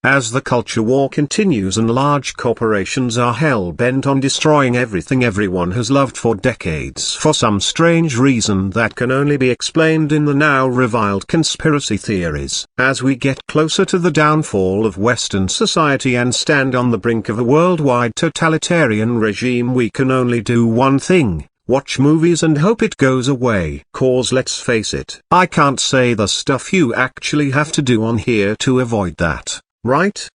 As the culture war continues and large corporations are hell-bent on destroying everything everyone has loved for decades for some strange reason that can only be explained in the now reviled conspiracy theories. As we get closer to the downfall of Western society and stand on the brink of a worldwide totalitarian regime, we can only do one thing: watch movies and hope it goes away. 'Cause let's face it, I can't say the stuff you actually have to do on here to avoid that. Right?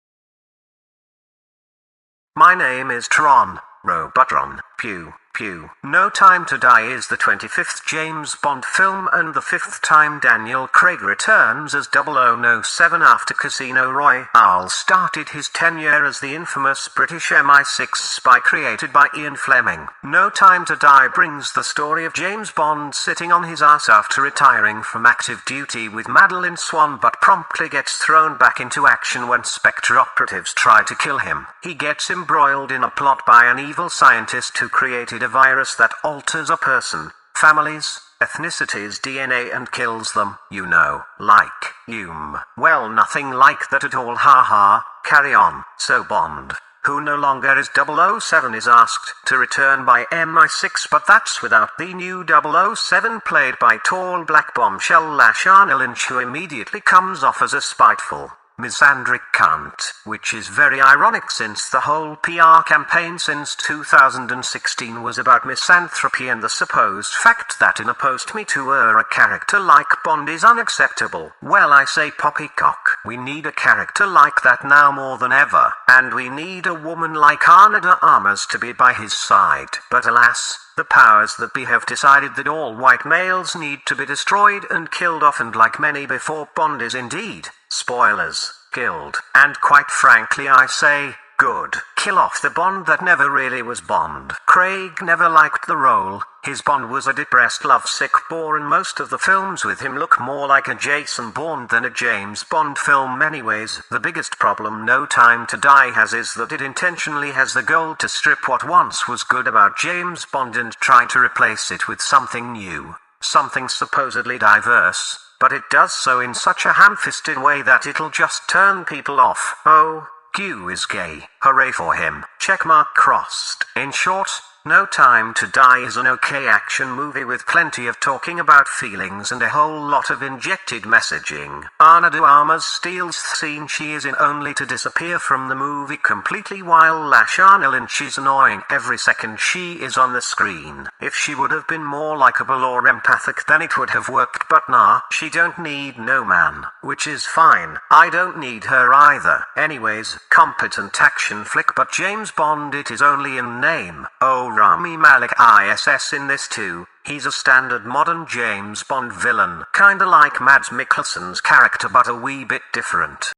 My name is Tron, Robotron, pew, pew. No Time to Die is the 25th James Bond film and the 5th time Daniel Craig returns as 007 after Casino Royale started his tenure as the infamous British MI6 spy created by Ian Fleming. No Time to Die brings the story of James Bond sitting on his ass after retiring from active duty with Madeline Swan, but promptly gets thrown back into action when Spectre operatives try to kill him. He gets embroiled in a plot by an evil scientist who created a virus that alters a person, families, ethnicities, DNA and kills them, you know, like Hume. Well, nothing like that at all, haha, carry on. So Bond, who no longer is 007, is asked to return by MI6, but that's without the new 007 played by tall black bombshell Lashana Lynch, who immediately comes off as a spiteful, misandric cunt, which is very ironic since the whole PR campaign since 2016 was about misanthropy and the supposed fact that in a post-Me Too era a character like Bond is unacceptable. Well, I say poppycock. We need a character like that now more than ever, and we need a woman like Ana de Armas to be by his side. But alas, the powers that be have decided that all white males need to be destroyed and killed off, and like many before, Bond is indeed, spoilers, killed. And quite frankly I say, good. Kill off the Bond that never really was Bond. Craig never liked the role. His Bond was a depressed, lovesick bore, and most of the films with him look more like a Jason Bourne than a James Bond film anyways. The biggest problem No Time to Die has is that it intentionally has the goal to strip what once was good about James Bond and try to replace it with something new, something supposedly diverse, but it does so in such a ham-fisted way that it'll just turn people off. Oh, Q is gay. Hooray for him. Checkmark crossed. In short, No Time to Die is an okay action movie with plenty of talking about feelings and a whole lot of injected messaging. Ana de Armas steals the scene she is in only to disappear from the movie completely, while Lashana Lynch is annoying every second she is on the screen. If she would have been more likable or empathic then it would have worked, but nah, she don't need no man, which is fine. I don't need her either. Anyways, competent action flick, but James Bond it is only in name. Oh, Rami Malek ISS in this too. He's a standard modern James Bond villain, kinda like Mads Mikkelsen's character but a wee bit different.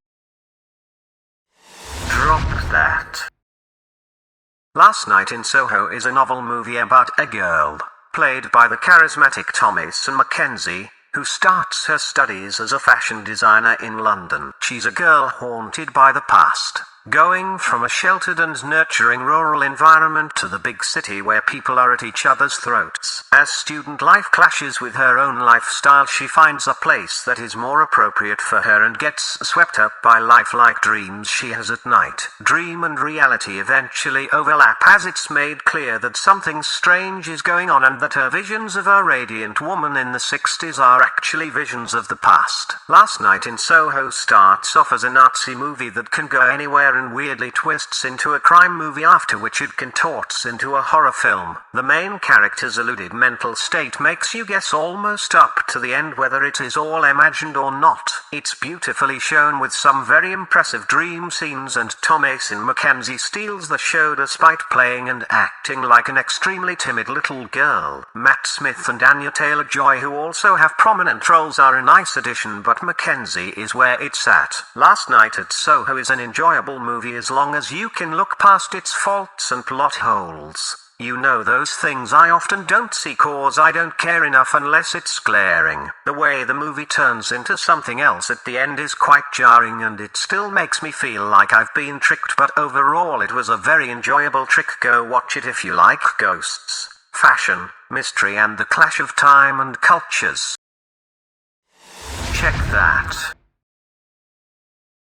Drop that. Last Night in Soho is a novel movie about a girl, played by the charismatic Thomasin McKenzie, who starts her studies as a fashion designer in London. She's a girl haunted by the past, going from a sheltered and nurturing rural environment to the big city where people are at each other's throats. As student life clashes with her own lifestyle, she finds a place that is more appropriate for her and gets swept up by lifelike dreams she has at night. Dream and reality eventually overlap as it's made clear that something strange is going on and that her visions of a radiant woman in the 60s are actually visions of the past. Last Night in Soho starts off as a Nazi movie that can go anywhere and weirdly twists into a crime movie, after which it contorts into a horror film. The main character's eluded mental state makes you guess almost up to the end whether it is all imagined or not. It's beautifully shown with some very impressive dream scenes, and Thomasin McKenzie steals the show despite playing and acting like an extremely timid little girl. Matt Smith and Anya Taylor-Joy, who also have prominent roles, are a nice addition, but McKenzie is where it's at. Last Night at Soho is an enjoyable movie as long as you can look past its faults and plot holes. You know, those things I often don't see cause I don't care enough unless it's glaring. The way the movie turns into something else at the end is quite jarring, and it still makes me feel like I've been tricked, but overall it was a very enjoyable trick. Go watch it if you like ghosts, fashion, mystery and the clash of time and cultures. Check that.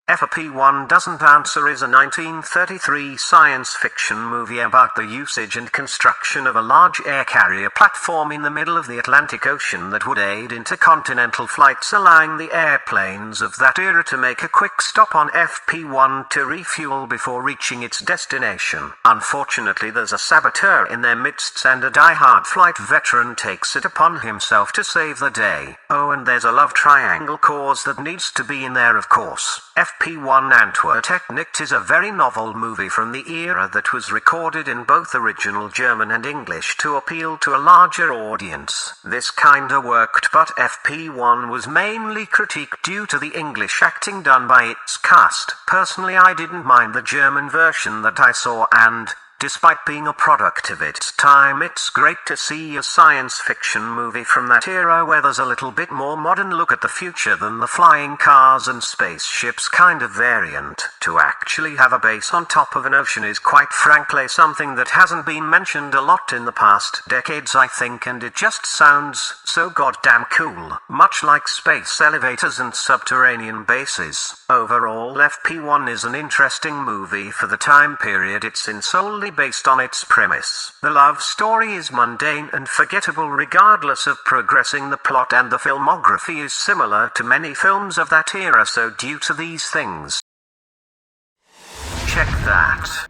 FP1 Doesn't Answer is a 1933 science fiction movie about the usage and construction of a large air carrier platform in the middle of the Atlantic Ocean that would aid intercontinental flights, allowing the airplanes of that era to make a quick stop on FP1 to refuel before reaching its destination. Unfortunately, there's a saboteur in their midst, and a die-hard flight veteran takes it upon himself to save the day. Oh, and there's a love triangle cause that needs to be in there, of course. FP1 Antwortet Night is a very novel movie from the era that was recorded in both original German and English to appeal to a larger audience. This kinda worked, but FP1 was mainly critiqued due to the English acting done by its cast. Personally, I didn't mind the German version that I saw, and despite being a product of its time, it's great to see a science fiction movie from that era where there's a little bit more modern look at the future than the flying cars and spaceships kind of variant. To actually have a base on top of an ocean is quite frankly something that hasn't been mentioned a lot in the past decades, I think, and it just sounds so goddamn cool. Much like space elevators and subterranean bases. Overall, FP1 is an interesting movie for the time period it's in, solely based on its premise. The love story is mundane and forgettable regardless of progressing the plot, and the filmography is similar to many films of that era, so due to these things. Check that.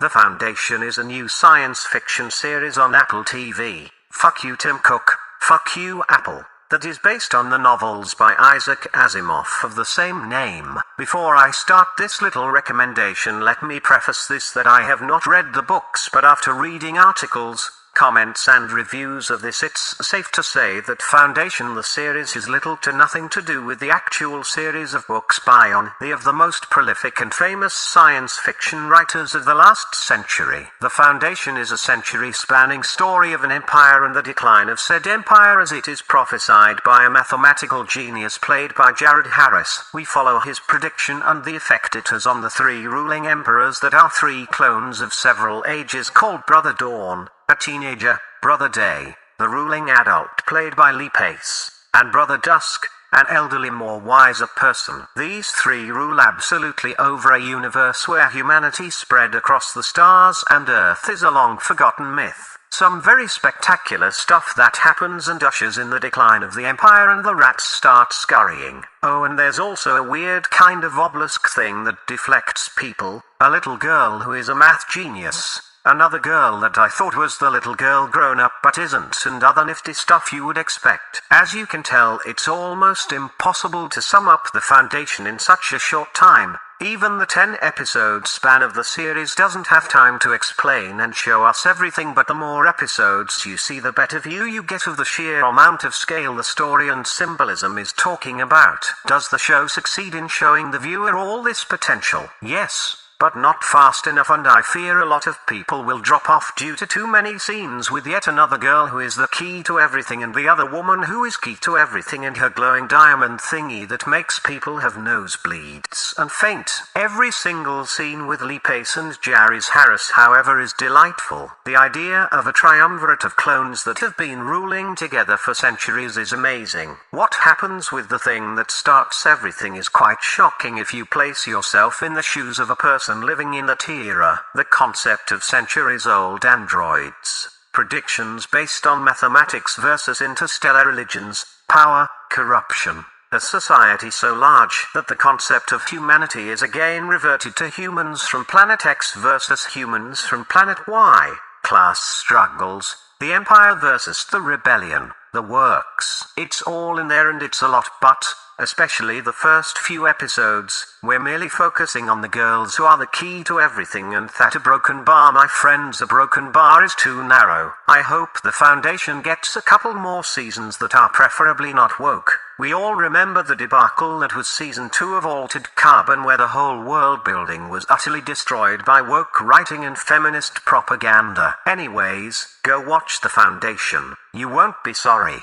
The Foundation is a new science fiction series on Apple TV. Fuck you Tim Cook, fuck you Apple. That is based on the novels by Isaac Asimov of the same name. Before I start this little recommendation, let me preface this that I have not read the books, but after reading articles, comments and reviews of this, it's safe to say that Foundation the series has little to nothing to do with the actual series of books by one of the most prolific and famous science fiction writers of the last century. The Foundation is a century-spanning story of an empire and the decline of said empire as it is prophesied by a mathematical genius played by Jared Harris. We follow his prediction and the effect it has on the three ruling emperors that are three clones of several ages called Brother Dawn, a teenager, Brother Day, the ruling adult played by Lee Pace, and Brother Dusk, an elderly more wiser person. These three rule absolutely over a universe where humanity spread across the stars and Earth is a long forgotten myth. Some very spectacular stuff that happens and ushers in the decline of the empire, and the rats start scurrying. Oh, and there's also a weird kind of obelisk thing that deflects people, a little girl who is a math genius, another girl that I thought was the little girl grown up but isn't, and other nifty stuff you would expect. As you can tell, it's almost impossible to sum up the Foundation in such a short time. Even the 10-episode span of the series doesn't have time to explain and show us everything, but the more episodes you see, the better view you get of the sheer amount of scale the story and symbolism is talking about. Does the show succeed in showing the viewer all this potential? Yes, but not fast enough, and I fear a lot of people will drop off due to too many scenes with yet another girl who is the key to everything and the other woman who is key to everything and her glowing diamond thingy that makes people have nosebleeds and faint. Every single scene with Lee Pace and Jared Harris, however, is delightful. The idea of a triumvirate of clones that have been ruling together for centuries is amazing. What happens with the thing that starts everything is quite shocking if you place yourself in the shoes of a person living in that era. The concept of centuries-old androids, predictions based on mathematics versus interstellar religions, power, corruption, a society so large that the concept of humanity is again reverted to humans from planet X versus humans from planet Y, class struggles, the Empire versus the Rebellion, the works. It's all in there and it's a lot, but especially the first few episodes, we're merely focusing on the girls who are the key to everything, and that a broken bar, my friends, a broken bar is too narrow. I hope the Foundation gets a couple more seasons that are preferably not woke. We all remember the debacle that was season 2 of Altered Carbon, where the whole world building was utterly destroyed by woke writing and feminist propaganda. Anyways, go watch the Foundation. You won't be sorry.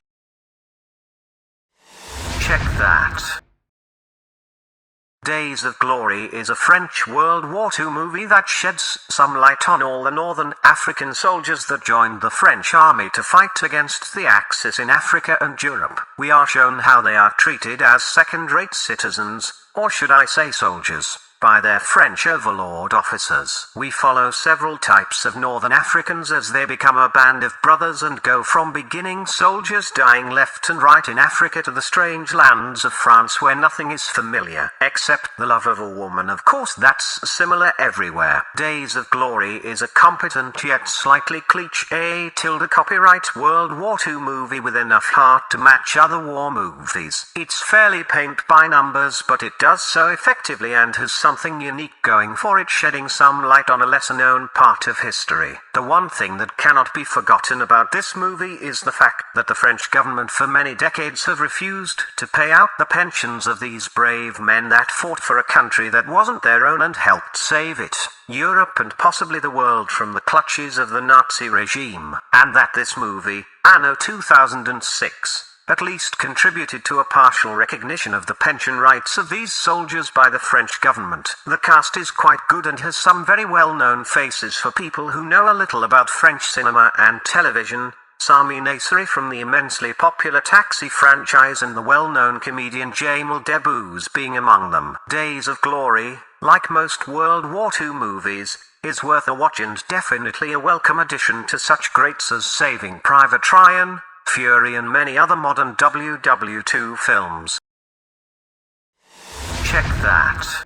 Check that. Days of Glory is a French World War II movie that sheds some light on all the northern African soldiers that joined the French army to fight against the Axis in Africa and Europe. We are shown how they are treated as second-rate citizens, or should I say soldiers, by their French overlord officers. We follow several types of northern Africans as they become a band of brothers and go from beginning soldiers dying left and right in Africa to the strange lands of France where nothing is familiar, except the love of a woman. Of course that's similar everywhere. Days of Glory is a competent yet slightly cliché copyright World War II movie with enough heart to match other war movies. It's fairly paint by numbers, but it does so effectively and has something unique going for it, shedding some light on a lesser-known part of history. The one thing that cannot be forgotten about this movie is the fact that the French government for many decades have refused to pay out the pensions of these brave men that fought for a country that wasn't their own and helped save it, Europe and possibly the world, from the clutches of the Nazi regime, and that this movie, anno 2006, at least contributed to a partial recognition of the pension rights of these soldiers by the French government. The cast is quite good and has some very well-known faces for people who know a little about French cinema and television. Sami Nasseri from the immensely popular Taxi franchise and the well-known comedian Jamel Debbouze being among them. Days of Glory, like most World War II movies, is worth a watch and definitely a welcome addition to such greats as Saving Private Ryan, Fury and many other modern WW2 films. Check that.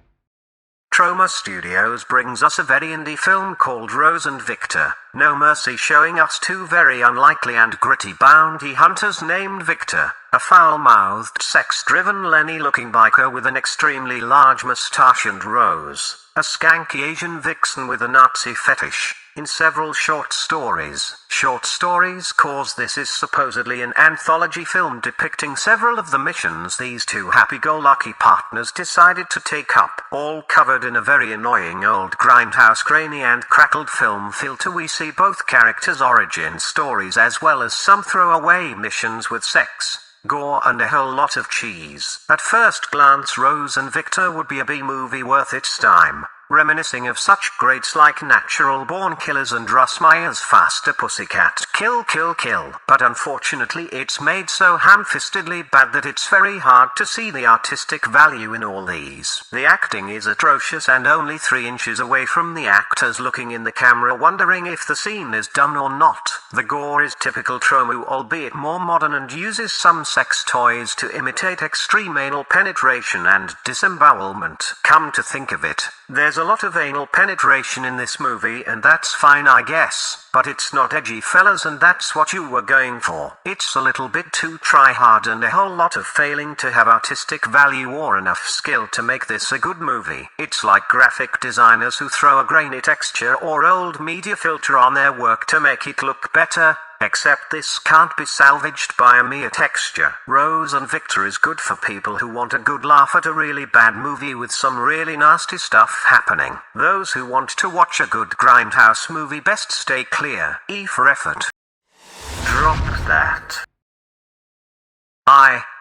Troma Studios brings us a very indie film called Rose and Victor, No Mercy, showing us two very unlikely and gritty bounty hunters named Victor, a foul-mouthed, sex-driven Lenny-looking biker with an extremely large moustache, and Rose, a skanky Asian vixen with a Nazi fetish, in several short stories. Short stories cause this is supposedly an anthology film depicting several of the missions these two happy-go-lucky partners decided to take up, all covered in a very annoying old grindhouse grainy and crackled film filter. We see both characters' origin stories as well as some throwaway missions with sex, gore and a whole lot of cheese. At first glance, Rose and Victor would be a B-movie worth its time, reminiscing of such greats like Natural Born Killers and Russ Meyer's Faster Pussycat Kill Kill Kill. But unfortunately it's made so ham-fistedly bad that it's very hard to see the artistic value in all these. The acting is atrocious and only 3 inches away from the actors looking in the camera wondering if the scene is done or not. The gore is typical Troma, albeit more modern, and uses some sex toys to imitate extreme anal penetration and disembowelment. Come to think of it, there's a lot of anal penetration in this movie, and that's fine I guess, but it's not edgy, fellas, and that's what you were going for. It's a little bit too try-hard and a whole lot of failing to have artistic value or enough skill to make this a good movie. It's like graphic designers who throw a grainy texture or old media filter on their work to make it look better, except this can't be salvaged by a mere texture. Rose and Victor is good for people who want a good laugh at a really bad movie with some really nasty stuff happening. Those who want to watch a good grindhouse movie best stay clear. E for effort. Drop that.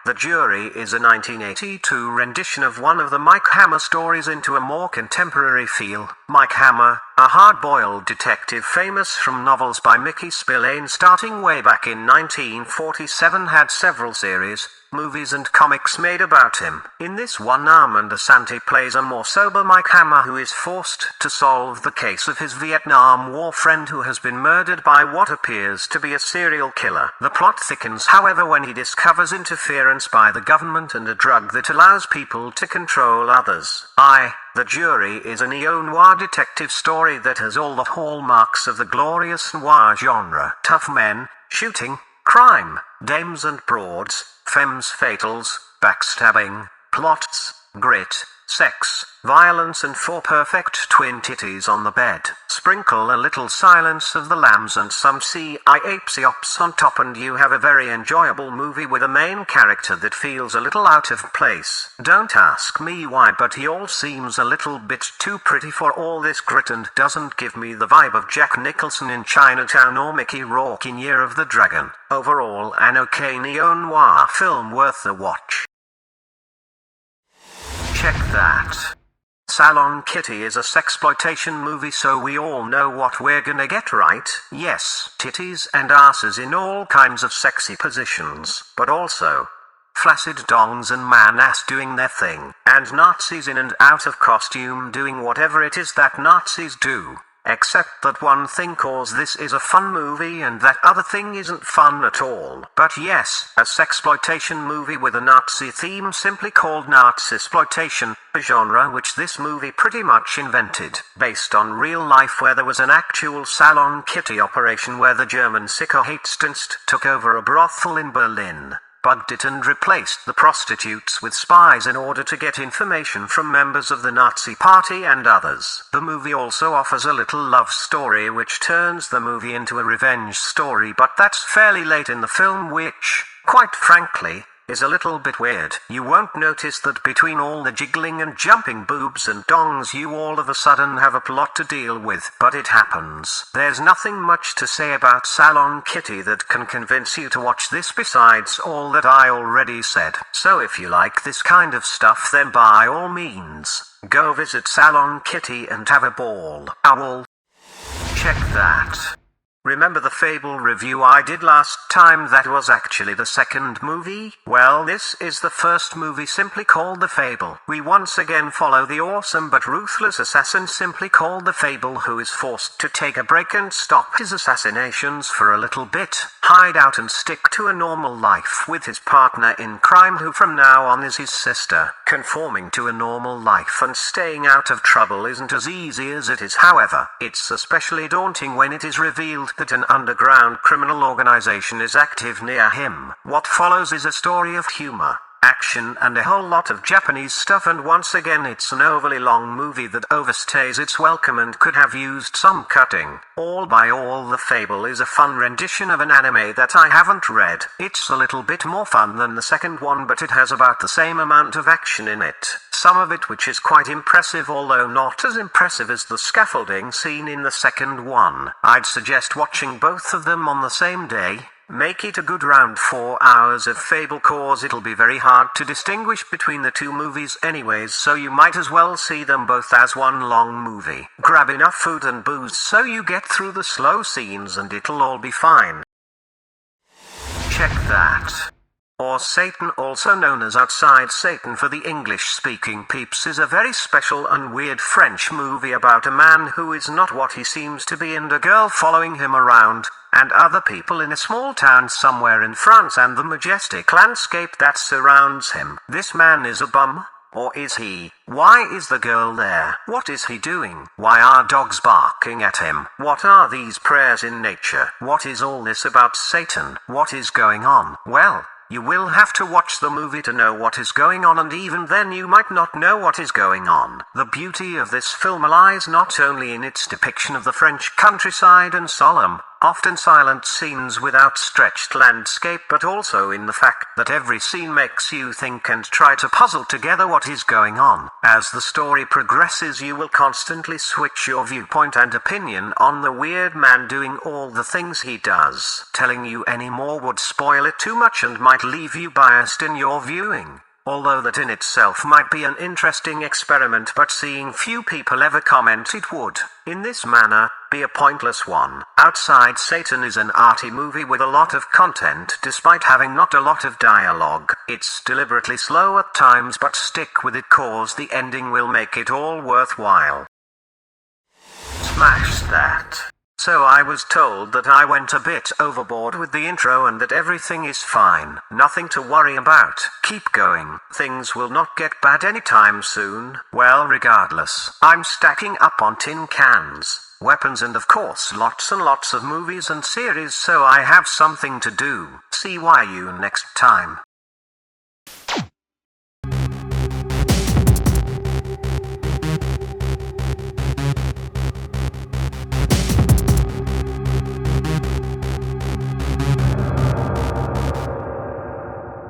The Jury is a 1982 rendition of one of the Mike Hammer stories into a more contemporary feel. Mike Hammer, a hard-boiled detective famous from novels by Mickey Spillane starting way back in 1947, had several series, movies and comics made about him. In this one, Armand Asante plays a more sober Mike Hammer who is forced to solve the case of his Vietnam War friend who has been murdered by what appears to be a serial killer. The plot thickens, however, when he discovers interference by the government and a drug that allows people to control others. The Jury is a neo-noir detective story that has all the hallmarks of the glorious noir genre. Tough men, shooting, crime, dames and broads, femmes fatales, backstabbing, plots, grit, sex, violence and 4 perfect twin titties on the bed. Sprinkle a little Silence of the Lambs and some CIAPSIOPS on top and you have a very enjoyable movie with a main character that feels a little out of place. Don't ask me why, but he all seems a little bit too pretty for all this grit and doesn't give me the vibe of Jack Nicholson in Chinatown or Mickey Rourke in Year of the Dragon. Overall, an okay neo-noir film worth a watch. Check that. Salon Kitty is a sexploitation movie, so we all know what we're gonna get, right? Yes, titties and asses in all kinds of sexy positions, but also flaccid dongs and man-ass doing their thing, and Nazis in and out of costume doing whatever it is that Nazis do. Except that one thing cause this is a fun movie and that other thing isn't fun at all. But yes, a sexploitation movie with a Nazi theme simply called Nazisploitation, a genre which this movie pretty much invented, based on real life where there was an actual Salon Kitty operation where the German sicko Heitsdienst took over a brothel in Berlin, bugged it and replaced the prostitutes with spies in order to get information from members of the Nazi party and others. The movie also offers a little love story which turns the movie into a revenge story, but that's fairly late in the film, which, quite frankly, is a little bit weird. You won't notice that between all the jiggling and jumping boobs and dongs you all of a sudden have a plot to deal with, but it happens. There's nothing much to say about Salon Kitty that can convince you to watch this besides all that I already said. So if you like this kind of stuff, then by all means, go visit Salon Kitty and have a ball. Owl. Check that. Remember the Fable review I did last time? That was actually the second movie. Well, this is the first movie simply called The Fable. We once again follow the awesome but ruthless assassin simply called The Fable, who is forced to take a break and stop his assassinations for a little bit, hide out and stick to a normal life with his partner in crime, who from now on is his sister. Conforming to a normal life and staying out of trouble isn't as easy as it is, however. It's especially daunting when it is revealed that an underground criminal organization is active near him. What follows is a story of humor, action and a whole lot of Japanese stuff, and once again it's an overly long movie that overstays its welcome and could have used some cutting. All by all, The Fable is a fun rendition of an anime that I haven't read. It's a little bit more fun than the second one, but it has about the same amount of action in it. Some of it which is quite impressive, although not as impressive as the scaffolding scene in the second one. I'd suggest watching both of them on the same day. Make it a good round 4 hours of Fable, cause it'll be very hard to distinguish between the two movies anyways, so you might as well see them both as one long movie. Grab enough food and booze so you get through the slow scenes and it'll all be fine. Check that. Hors Satan, also known as Outside Satan for the English-speaking peeps, is a very special and weird French movie about a man who is not what he seems to be and a girl following him around, and other people in a small town somewhere in France and the majestic landscape that surrounds him. This man is a bum. Or is he? Why is the girl there? What is he doing? Why are dogs barking at him? What are these prayers in nature? What is all this about Satan? What is going on? Well, you will have to watch the movie to know what is going on, and even then you might not know what is going on. The beauty of this film lies not only in its depiction of the French countryside and solemn, often silent scenes with outstretched landscape, but also in the fact that every scene makes you think and try to puzzle together what is going on. As the story progresses, you will constantly switch your viewpoint and opinion on the weird man doing all the things he does. Telling you any more would spoil it too much and might leave you biased in your viewing. Although that in itself might be an interesting experiment, but seeing few people ever comment it would, in this manner, be a pointless one. Outside Satan is an arty movie with a lot of content despite having not a lot of dialogue. It's deliberately slow at times, but stick with it cause the ending will make it all worthwhile. Smash that. So I was told that I went a bit overboard with the intro and that everything is fine. Nothing to worry about. Keep going. Things will not get bad anytime soon. Well, regardless, I'm stacking up on tin cans, weapons and of course lots and lots of movies and series, so I have something to do. See why you next time.